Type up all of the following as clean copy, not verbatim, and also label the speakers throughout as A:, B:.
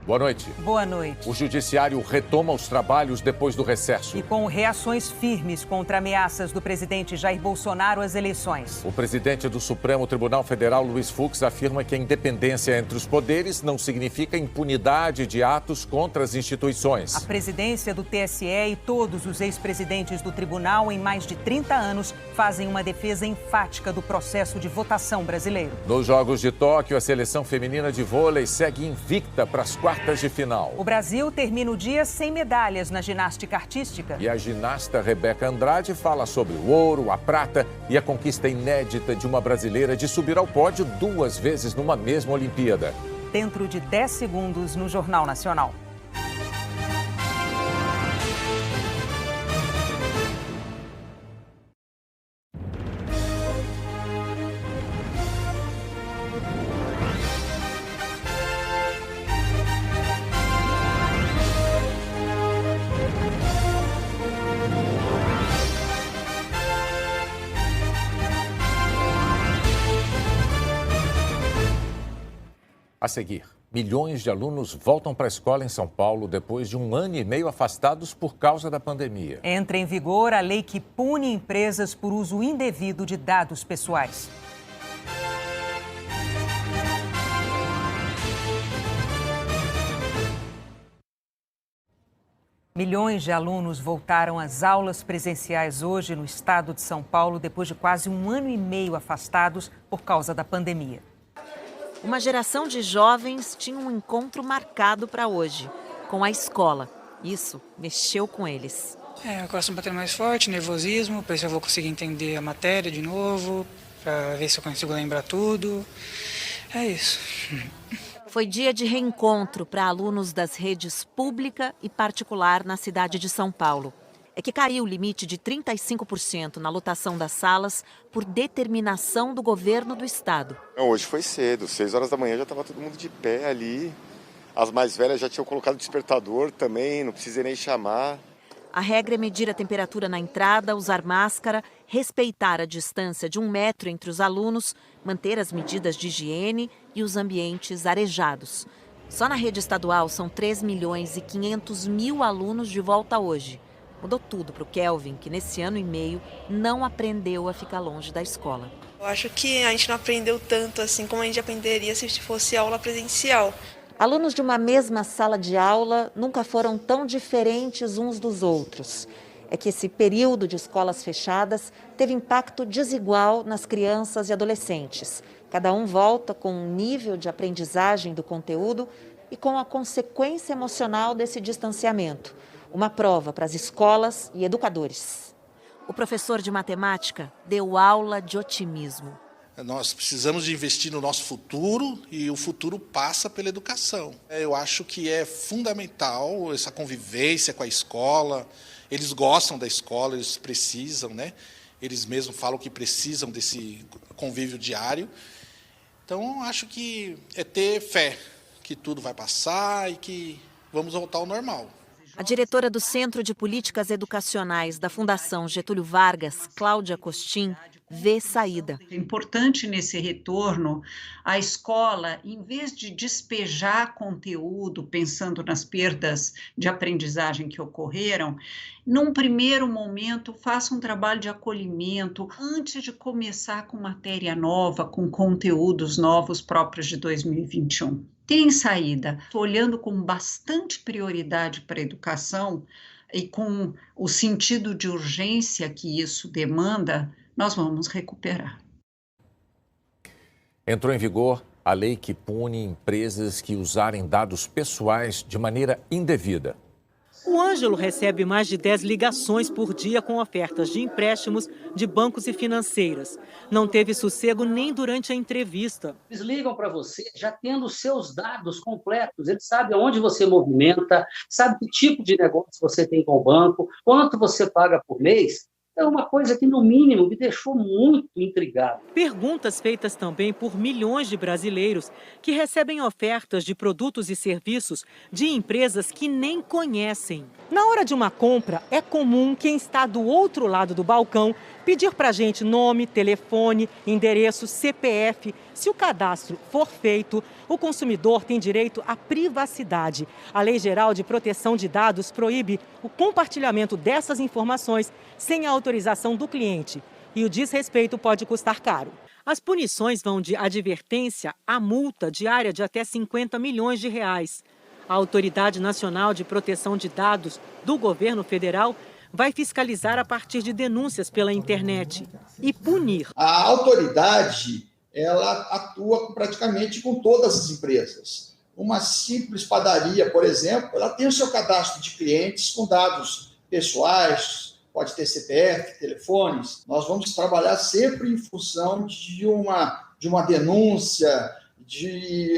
A: Boa noite.
B: Boa noite.
A: O Judiciário retoma os trabalhos depois do recesso.
B: E com reações firmes contra ameaças do presidente Jair Bolsonaro às eleições.
A: O presidente do Supremo Tribunal Federal, Luiz Fux, afirma que a independência entre os poderes não significa impunidade de atos contra as instituições.
B: A presidência do TSE e todos os ex-presidentes do tribunal em mais de 30 anos fazem uma defesa enfática do processo de votação brasileiro.
A: Nos Jogos de Tóquio, a seleção feminina de vôlei segue invicta para as quartas de final.
B: O Brasil termina o dia sem medalhas na ginástica artística.
A: E a ginasta Rebeca Andrade fala sobre o ouro, a prata e a conquista inédita de uma brasileira de subir ao pódio 2 vezes numa mesma Olimpíada.
B: Dentro de 10 segundos no Jornal Nacional.
A: A seguir, milhões de alunos voltam para a escola em São Paulo depois de 1 ano e meio afastados por causa da pandemia.
B: Entra em vigor a lei que pune empresas por uso indevido de dados pessoais. Milhões de alunos voltaram às aulas presenciais hoje no estado de São Paulo depois de quase 1 ano e meio afastados por causa da pandemia.
C: Uma geração de jovens tinha um encontro marcado para hoje, com a escola. Isso mexeu com eles.
D: O coração batendo mais forte, nervosismo, para ver se eu vou conseguir entender a matéria de novo, para ver se eu consigo lembrar tudo. É isso.
C: Foi dia de reencontro para alunos das redes pública e particular na cidade de São Paulo. É que caiu o limite de 35% na lotação das salas por determinação do governo do estado.
E: Hoje foi cedo, 6 horas da manhã já estava todo mundo de pé ali. As mais velhas já tinham colocado despertador também, não precisei nem chamar.
C: A regra é medir a temperatura na entrada, usar máscara, respeitar a distância de 1 metro entre os alunos, manter as medidas de higiene e os ambientes arejados. Só na rede estadual são 3.500.000 alunos de volta hoje. Mudou tudo para o Kelvin, que nesse ano e meio não aprendeu a ficar longe da escola.
F: Eu acho que a gente não aprendeu tanto assim como a gente aprenderia se fosse aula presencial.
C: Alunos de uma mesma sala de aula nunca foram tão diferentes uns dos outros. É que esse período de escolas fechadas teve impacto desigual nas crianças e adolescentes. Cada um volta com um nível de aprendizagem do conteúdo e com a consequência emocional desse distanciamento. Uma prova para as escolas e educadores. O professor de matemática deu aula de otimismo.
G: Nós precisamos de investir no nosso futuro e o futuro passa pela educação. Eu acho que é fundamental essa convivência com a escola. Eles gostam da escola, eles precisam, né? Eles mesmos falam que precisam desse convívio diário. Então, acho que é ter fé que tudo vai passar e que vamos voltar ao normal.
C: A diretora do Centro de Políticas Educacionais da Fundação Getúlio Vargas, Cláudia Costin, vê saída.
H: É importante nesse retorno a escola, em vez de despejar conteúdo, pensando nas perdas de aprendizagem que ocorreram, num primeiro momento faça um trabalho de acolhimento antes de começar com matéria nova, com conteúdos novos próprios de 2021. Tem saída, olhando com bastante prioridade para a educação e com o sentido de urgência que isso demanda, nós vamos recuperar.
A: Entrou em vigor a lei que pune empresas que usarem dados pessoais de maneira indevida.
I: O Ângelo recebe mais de 10 ligações por dia com ofertas de empréstimos de bancos e financeiras. Não teve sossego nem durante a entrevista.
J: Eles ligam para você já tendo os seus dados completos. Eles sabem onde você movimenta, sabem que tipo de negócio você tem com o banco, quanto você paga por mês. É uma coisa que, no mínimo, me deixou muito intrigado.
I: Perguntas feitas também por milhões de brasileiros que recebem ofertas de produtos e serviços de empresas que nem conhecem. Na hora de uma compra, é comum quem está do outro lado do balcão Pedir para a gente nome, telefone, endereço, CPF. Se o cadastro for feito, o consumidor tem direito à privacidade. A Lei Geral de Proteção de Dados proíbe o compartilhamento dessas informações sem a autorização do cliente. E o desrespeito pode custar caro. As punições vão de advertência a multa diária de até 50 milhões de reais. A Autoridade Nacional de Proteção de Dados do governo federal vai fiscalizar a partir de denúncias pela internet e punir.
K: A autoridade, ela atua praticamente com todas as empresas. Uma simples padaria, por exemplo, ela tem o seu cadastro de clientes com dados pessoais, pode ter CPF, telefones. Nós vamos trabalhar sempre em função de uma denúncia, de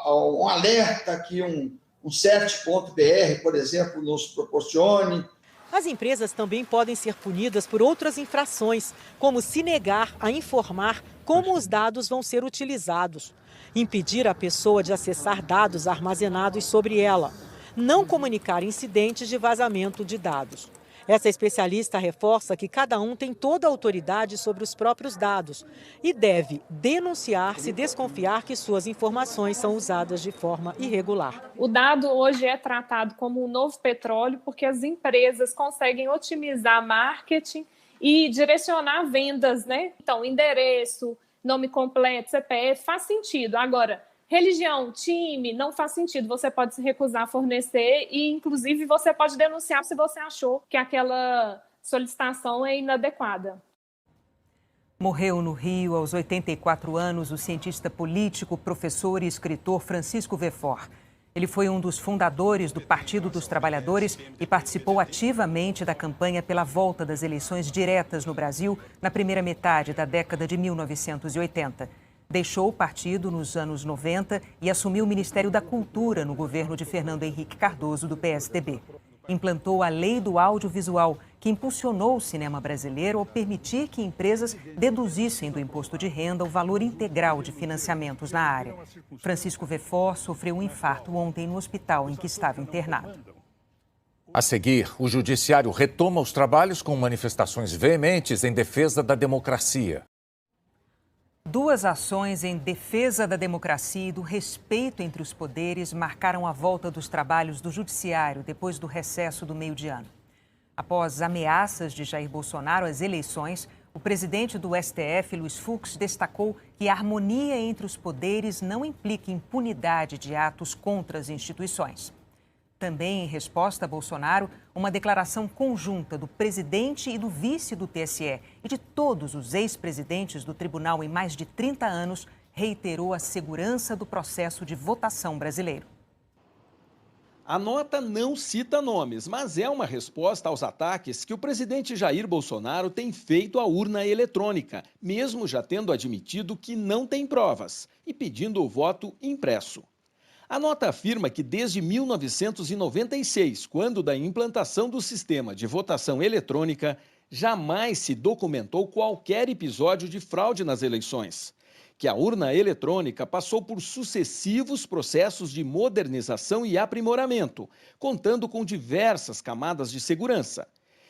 K: um alerta que um CERT.br, por exemplo, nos proporcione.
I: As empresas também podem ser punidas por outras infrações, como se negar a informar como os dados vão ser utilizados, impedir a pessoa de acessar dados armazenados sobre ela, não comunicar incidentes de vazamento de dados. Essa especialista reforça que cada um tem toda a autoridade sobre os próprios dados e deve denunciar se desconfiar que suas informações são usadas de forma irregular.
L: O dado hoje é tratado como um novo petróleo porque as empresas conseguem otimizar marketing e direcionar vendas, né? Então, endereço, nome completo, CPF, faz sentido. Agora, religião, time, não faz sentido. Você pode se recusar a fornecer e, inclusive, você pode denunciar se você achou que aquela solicitação é inadequada.
B: Morreu no Rio, aos 84 anos, o cientista político, professor e escritor Francisco Verfort. Ele foi um dos fundadores do Partido dos Trabalhadores e participou ativamente da campanha pela volta das eleições diretas no Brasil na primeira metade da década de 1980. Deixou o partido nos anos 90 e assumiu o Ministério da Cultura no governo de Fernando Henrique Cardoso, do PSDB. Implantou a Lei do Audiovisual, que impulsionou o cinema brasileiro ao permitir que empresas deduzissem do imposto de renda o valor integral de financiamentos na área. Francisco Verfort sofreu um infarto ontem no hospital em que estava internado.
A: A seguir, o Judiciário retoma os trabalhos com manifestações veementes em defesa da democracia.
B: Duas ações em defesa da democracia e do respeito entre os poderes marcaram a volta dos trabalhos do Judiciário depois do recesso do meio de ano. Após ameaças de Jair Bolsonaro às eleições, o presidente do STF, Luiz Fux, destacou que a harmonia entre os poderes não implica impunidade de atos contra as instituições. Também, em resposta a Bolsonaro, uma declaração conjunta do presidente e do vice do TSE e de todos os ex-presidentes do tribunal em mais de 30 anos reiterou a segurança do processo de votação brasileiro.
M: A nota não cita nomes, mas é uma resposta aos ataques que o presidente Jair Bolsonaro tem feito à urna eletrônica, mesmo já tendo admitido que não tem provas e pedindo o voto impresso. A nota afirma que desde 1996, quando da implantação do sistema de votação eletrônica, jamais se documentou qualquer episódio de fraude nas eleições. Que a urna eletrônica passou por sucessivos processos de modernização e aprimoramento, contando com diversas camadas de segurança.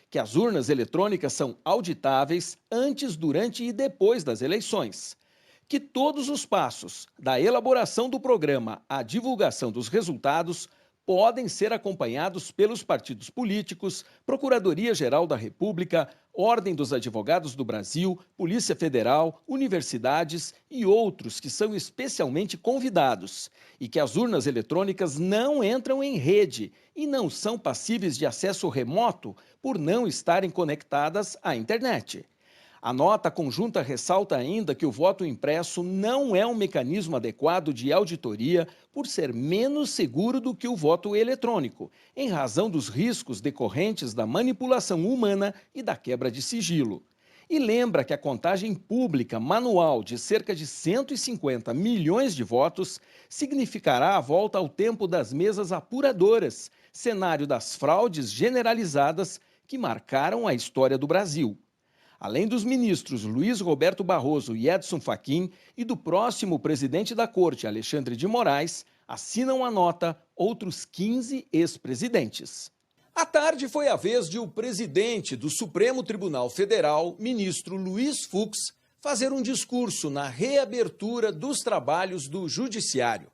M: Que as urnas eletrônicas são auditáveis antes, durante e depois das eleições. Que todos os passos, da elaboração do programa à divulgação dos resultados, podem ser acompanhados pelos partidos políticos, Procuradoria-Geral da República, Ordem dos Advogados do Brasil, Polícia Federal, universidades e outros que são especialmente convidados. E que as urnas eletrônicas não entram em rede e não são passíveis de acesso remoto por não estarem conectadas à internet. A nota conjunta ressalta ainda que o voto impresso não é um mecanismo adequado de auditoria por ser menos seguro do que o voto eletrônico, em razão dos riscos decorrentes da manipulação humana e da quebra de sigilo. E lembra que a contagem pública manual de cerca de 150 milhões de votos significará a volta ao tempo das mesas apuradoras, cenário das fraudes generalizadas que marcaram a história do Brasil. Além dos ministros Luiz Roberto Barroso e Edson Fachin e do próximo presidente da Corte, Alexandre de Moraes, assinam a nota outros 15 ex-presidentes. À tarde foi a vez de o presidente do Supremo Tribunal Federal, ministro Luiz Fux, fazer um discurso na reabertura dos trabalhos do Judiciário.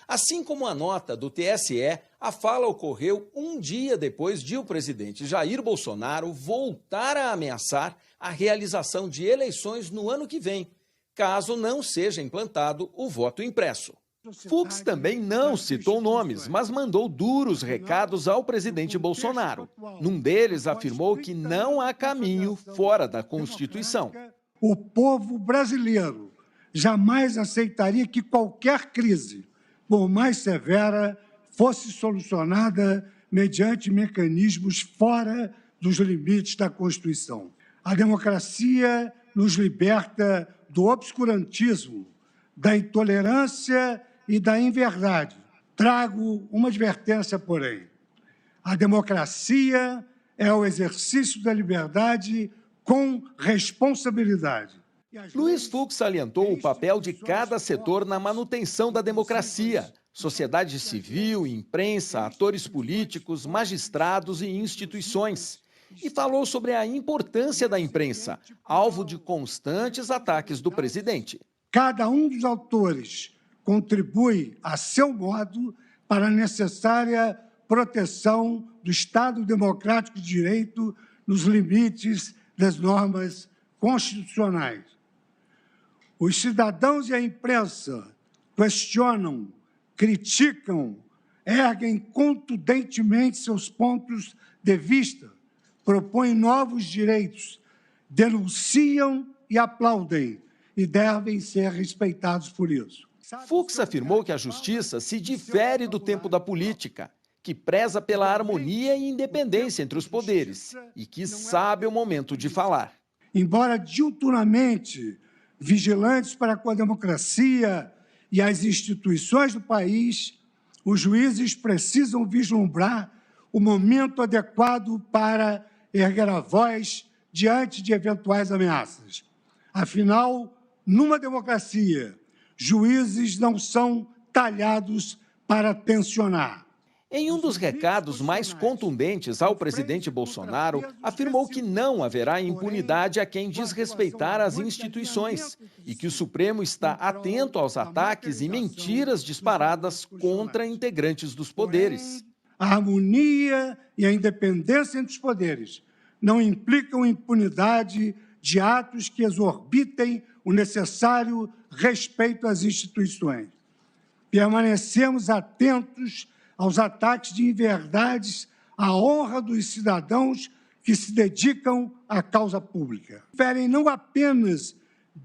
M: Assim como a nota do TSE, a fala ocorreu um dia depois de o presidente Jair Bolsonaro voltar a ameaçar a realização de eleições no ano que vem, caso não seja implantado o voto impresso. Fux também não citou nomes, mas mandou duros recados ao presidente Bolsonaro. Num deles, afirmou que não há caminho fora da Constituição.
N: O povo brasileiro jamais aceitaria que qualquer crise, por mais severa, fosse solucionada mediante mecanismos fora dos limites da Constituição. A democracia nos liberta do obscurantismo, da intolerância e da inverdade. Trago uma advertência, porém. A democracia é o exercício da liberdade com responsabilidade.
M: Luiz Fux salientou o papel de cada setor na manutenção da democracia: sociedade civil, imprensa, atores políticos, magistrados e instituições. E falou sobre a importância da imprensa, alvo de constantes ataques do presidente.
N: Cada um dos autores contribui, a seu modo, para a necessária proteção do Estado Democrático de Direito nos limites das normas constitucionais. Os cidadãos e a imprensa questionam, criticam, erguem contundentemente seus pontos de vista, propõem novos direitos, denunciam e aplaudem, e devem ser respeitados por isso.
M: Fux afirmou que a justiça se difere do tempo da política, que preza pela harmonia e independência entre os poderes e que sabe o momento de falar.
N: Embora diuturnamente vigilantes para com a democracia e as instituições do país, os juízes precisam vislumbrar o momento adequado para erguer a voz diante de eventuais ameaças. Afinal, numa democracia, juízes não são talhados para tensionar.
M: Em um dos recados mais contundentes ao presidente Bolsonaro, afirmou que não haverá impunidade a quem desrespeitar as instituições e que o Supremo está atento aos ataques e mentiras disparadas contra integrantes dos poderes.
N: A harmonia e a independência entre os poderes não implicam impunidade de atos que exorbitem o necessário respeito às instituições. Permanecemos atentos aos ataques de inverdades à honra dos cidadãos que se dedicam à causa pública. Ferem não apenas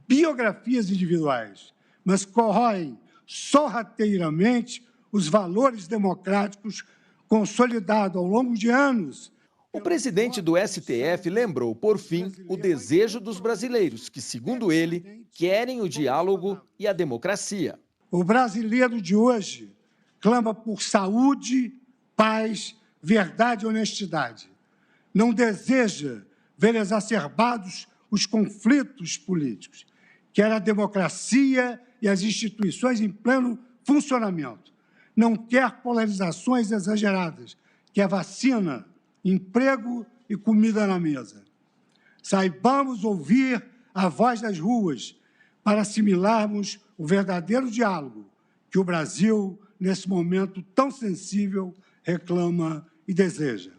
N: biografias individuais, mas corroem sorrateiramente os valores democráticos consolidados ao longo de anos.
M: O presidente do STF lembrou, por fim, o desejo dos brasileiros, que, segundo ele, querem o diálogo e a democracia.
N: O brasileiro de hoje clama por saúde, paz, verdade e honestidade. Não deseja ver exacerbados os conflitos políticos. Quer a democracia e as instituições em pleno funcionamento. Não quer polarizações exageradas. Quer vacina, emprego e comida na mesa. Saibamos ouvir a voz das ruas para assimilarmos o verdadeiro diálogo que o Brasil, nesse momento tão sensível, reclama e deseja.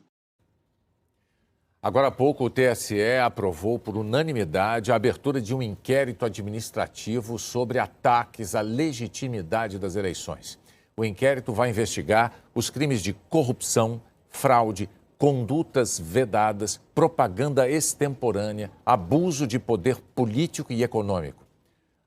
A: Agora há pouco, o TSE aprovou por unanimidade a abertura de um inquérito administrativo sobre ataques à legitimidade das eleições. O inquérito vai investigar os crimes de corrupção, fraude, condutas vedadas, propaganda extemporânea, abuso de poder político e econômico.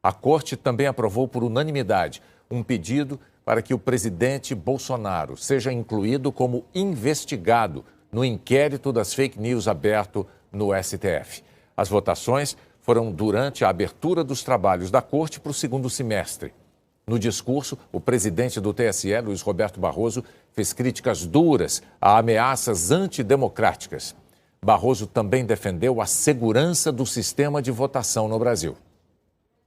A: A Corte também aprovou por unanimidade um pedido para que o presidente Bolsonaro seja incluído como investigado no inquérito das fake news aberto no STF. As votações foram durante a abertura dos trabalhos da Corte para o segundo semestre. No discurso, o presidente do TSE, Luiz Roberto Barroso, fez críticas duras a ameaças antidemocráticas. Barroso também defendeu a segurança do sistema de votação no Brasil.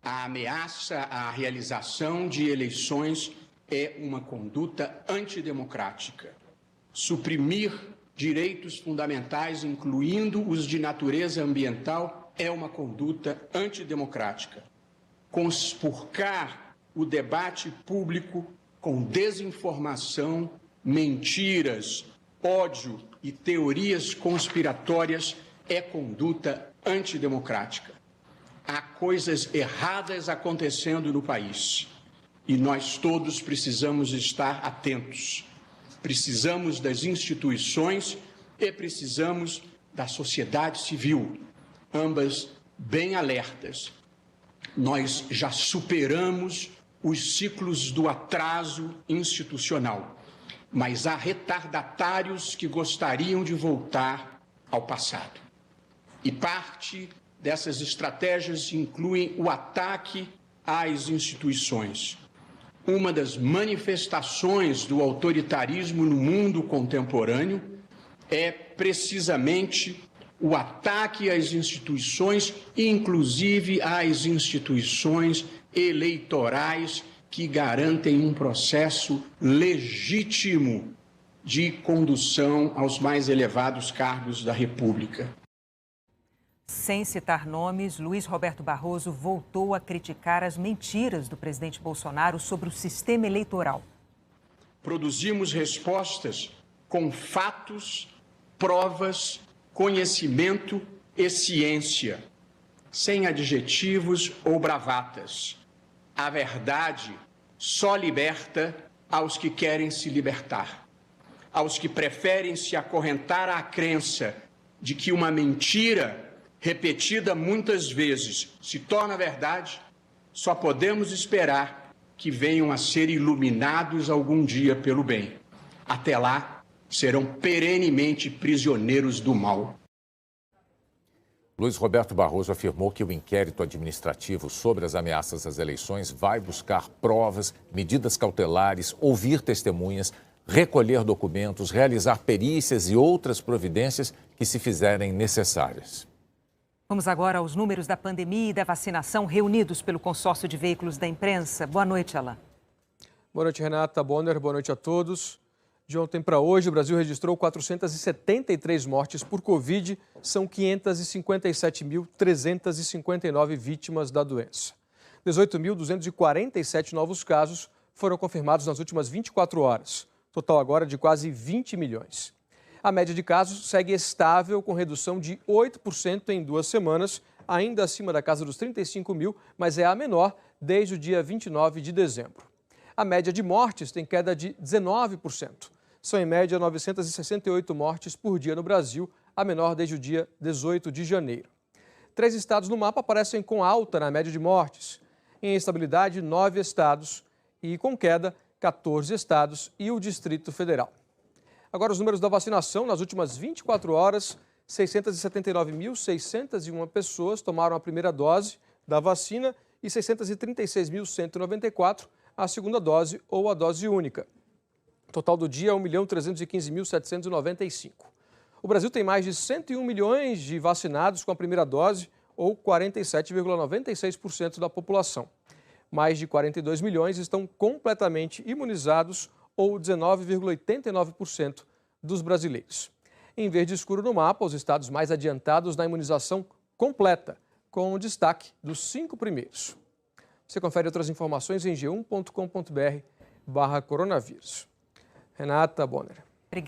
O: A ameaça à realização de eleições é uma conduta antidemocrática. Suprimir direitos fundamentais, incluindo os de natureza ambiental, é uma conduta antidemocrática. Conspurcar o debate público com desinformação, mentiras, ódio e teorias conspiratórias é conduta antidemocrática. Há coisas erradas acontecendo no país e nós todos precisamos estar atentos. Precisamos das instituições e precisamos da sociedade civil, ambas bem alertas. Nós já superamos os ciclos do atraso institucional, mas há retardatários que gostariam de voltar ao passado. E parte dessas estratégias incluem o ataque às instituições. Uma das manifestações do autoritarismo no mundo contemporâneo é precisamente o ataque às instituições, inclusive às instituições eleitorais que garantem um processo legítimo de condução aos mais elevados cargos da República.
B: Sem citar nomes, Luiz Roberto Barroso voltou a criticar as mentiras do presidente Bolsonaro sobre o sistema eleitoral.
O: Produzimos respostas com fatos, provas, conhecimento e ciência, sem adjetivos ou bravatas. A verdade só liberta aos que querem se libertar, aos que preferem se acorrentar à crença de que uma mentira repetida muitas vezes se torna verdade. Só podemos esperar que venham a ser iluminados algum dia pelo bem. Até lá, serão perenemente prisioneiros do mal.
A: Luiz Roberto Barroso afirmou que o inquérito administrativo sobre as ameaças às eleições vai buscar provas, medidas cautelares, ouvir testemunhas, recolher documentos, realizar perícias e outras providências que se fizerem necessárias.
B: Vamos agora aos números da pandemia e da vacinação reunidos pelo consórcio de veículos da imprensa. Boa noite, Alain.
P: Boa noite, Renata Bonner. Boa noite a todos. De ontem para hoje, o Brasil registrou 473 mortes por Covid. São 557.359 vítimas da doença. 18.247 novos casos foram confirmados nas últimas 24 horas. Total agora de quase 20 milhões. A média de casos segue estável, com redução de 8% em 2 semanas, ainda acima da casa dos 35 mil, mas é a menor desde o dia 29 de dezembro. A média de mortes tem queda de 19%. São, em média, 968 mortes por dia no Brasil, a menor desde o dia 18 de janeiro. 3 estados no mapa aparecem com alta na média de mortes. Em estabilidade, 9 estados e com queda, 14 estados e o Distrito Federal. Agora, os números da vacinação. Nas últimas 24 horas, 679.601 pessoas tomaram a primeira dose da vacina e 636.194 a segunda dose ou a dose única. O total do dia é 1.315.795. O Brasil tem mais de 101 milhões de vacinados com a primeira dose, ou 47,96% da população. Mais de 42 milhões estão completamente imunizados, ou 19,89% dos brasileiros. Em verde escuro no mapa, os estados mais adiantados na imunização completa, com o destaque dos 5 primeiros. Você confere outras informações em g1.com.br/coronavírus. Renata Bonner.